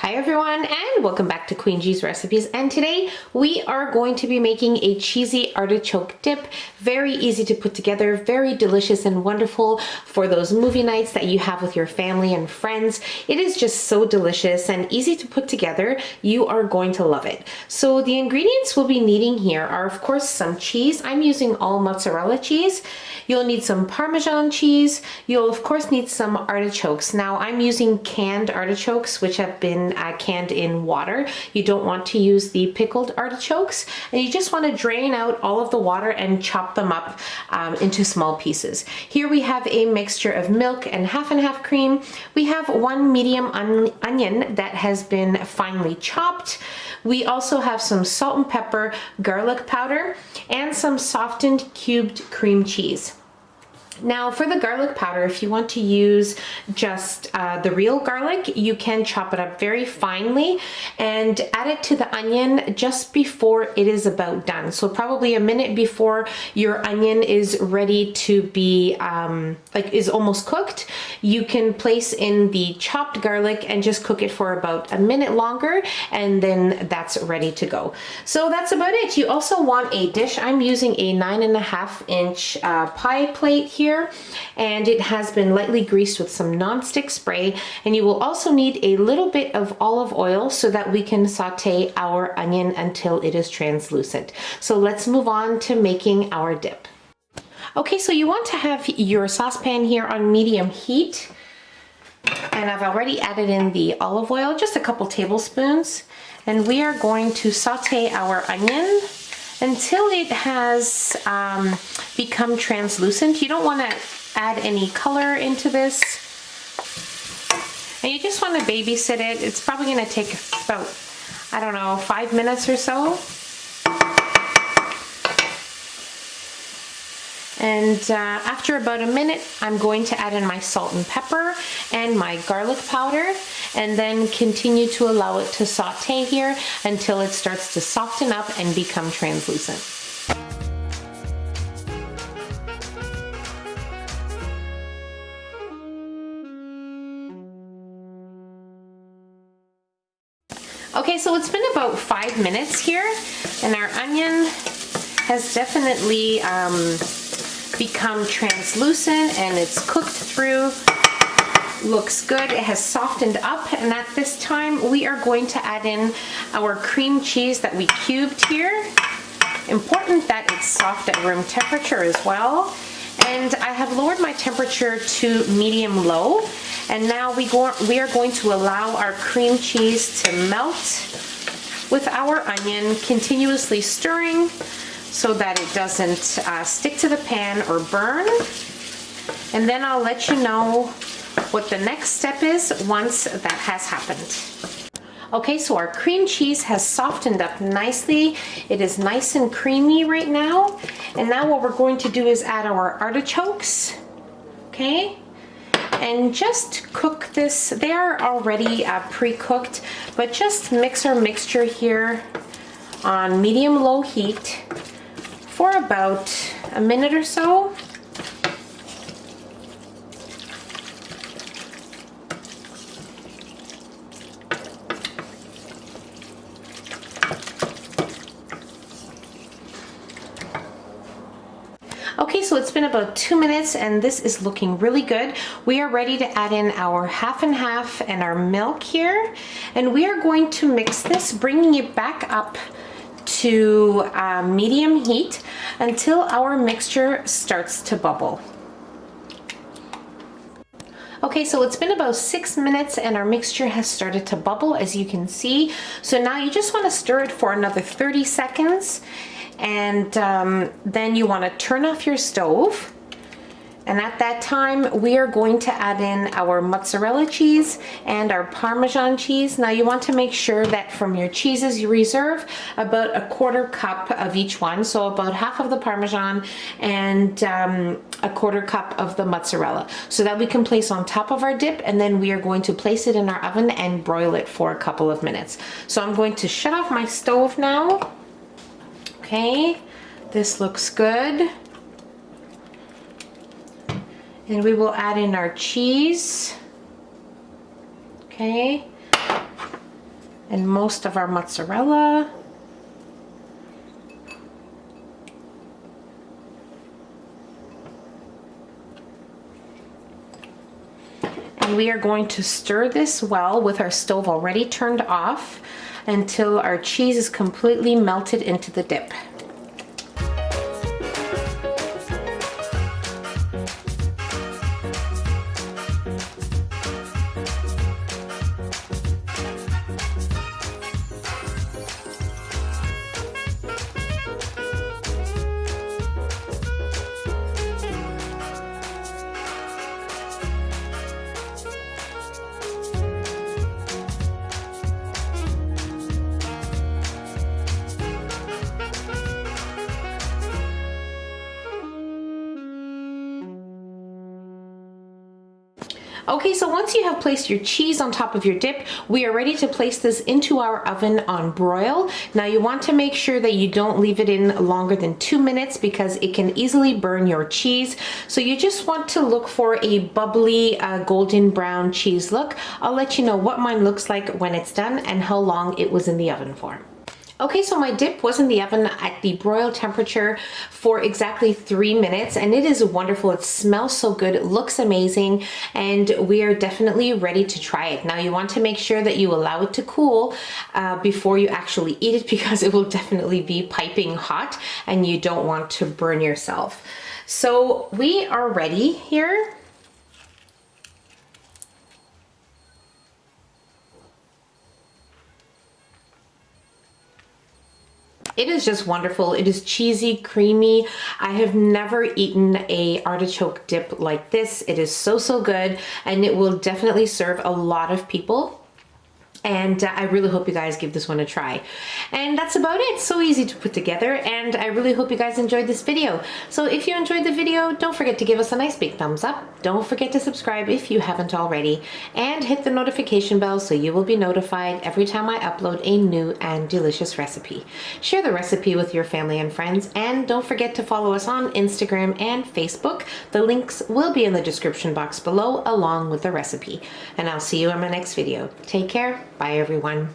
Hi everyone, and welcome back to Queen G's Recipes. And today we are going to be making a cheesy artichoke dip. Very easy to put together, very delicious and wonderful for those movie nights that you have with your family and friends. It is just so delicious and easy to put together. You are going to love it. So the ingredients we'll be needing here are, of course, some cheese. I'm using all mozzarella cheese. You'll need some parmesan cheese. You'll of course need some artichokes. Now I'm using canned artichokes, which have been canned in water. You don't want to use the pickled artichokes, and you just want to drain out all of the water and chop them up into small pieces. Here we have a mixture of milk and half cream. We have one medium onion that has been finely chopped. We also have some salt and pepper, garlic powder, and some softened cubed cream cheese. Now for the garlic powder, if you want to use just the real garlic, you can chop it up very finely and add it to the onion just before it is about done. So probably a minute before your onion is ready to be, is almost cooked, you can place in the chopped garlic and just cook it for about a minute longer, and then that's ready to go. So that's about it. You also want a dish. I'm using a 9.5-inch pie plate here, and it has been lightly greased with some non-stick spray, and you will also need a little bit of olive oil so that we can saute our onion until it is translucent. So let's move on to making our dip. Okay, so you want to have your saucepan here on medium heat, and I've already added in the olive oil, just a couple tablespoons, and we are going to saute our onion until it has become translucent. You don't want to add any color into this, and you just want to babysit it. It's probably going to take about, I don't know, 5 minutes or so. And after about a minute, I'm going to add in my salt and pepper and my garlic powder, and then continue to allow it to saute here until it starts to soften up and become translucent. Okay, so it's been about 5 minutes here, and our onion has definitely become translucent, and it's cooked through. Looks good. It has softened up, and at this time we are going to add in our cream cheese that we cubed here. Important that it's soft at room temperature as well. And I have lowered my temperature to medium low, and now we are going to allow our cream cheese to melt with our onion, continuously stirring so that it doesn't stick to the pan or burn. And then I'll let you know what the next step is once that has happened. Okay, so our cream cheese has softened up nicely. It is nice and creamy right now. And now what we're going to do is add our artichokes, okay? And just cook this. They are already pre-cooked, but just mix our mixture here on medium-low heat for about a minute or so. Okay, so it's been about 2 minutes, and this is looking really good. We are ready to add in our half and half and our milk here, and we are going to mix this, bringing it back up to medium heat until our mixture starts to bubble. Okay, so it's been about 6 minutes and our mixture has started to bubble, as you can see. So now you just want to stir it for another 30 seconds, and then you want to turn off your stove. And at that time, we are going to add in our mozzarella cheese and our parmesan cheese. Now you want to make sure that from your cheeses you reserve about a 1/4 cup of each one. So about half of the parmesan and a 1/4 cup of the mozzarella, so that we can place on top of our dip, and then we are going to place it in our oven and broil it for a couple of minutes. So I'm going to shut off my stove now. Okay, this looks good. And we will add in our cheese. Okay. and most of our mozzarella. And we are going to stir this well with our stove already turned off until our cheese is completely melted into the dip. Okay, so once you have placed your cheese on top of your dip, we are ready to place this into our oven on broil. Now you want to make sure that you don't leave it in longer than 2 minutes because it can easily burn your cheese. So you just want to look for a bubbly golden brown cheese look. I'll let you know what mine looks like when it's done and how long it was in the oven for. Okay, so my dip was in the oven at the broil temperature for exactly 3 minutes, and it is wonderful. It smells so good, it looks amazing, and we are definitely ready to try it. Now you want to make sure that you allow it to cool before you actually eat it because it will definitely be piping hot and you don't want to burn yourself. So we are ready here. It is just wonderful. It is cheesy, creamy. I have never eaten a artichoke dip like this. It is so, so good, and it will definitely serve a lot of people. And I really hope you guys give this one a try. And that's about it. So easy to put together, and I really hope you guys enjoyed this video. So if you enjoyed the video, don't forget to give us a nice big thumbs up. Don't forget to subscribe if you haven't already, and hit the notification bell so you will be notified every time I upload a new and delicious recipe. Share the recipe with your family and friends, and don't forget to follow us on Instagram and Facebook. The links will be in the description box below along with the recipe. And I'll see you in my next video. Take care. Bye everyone.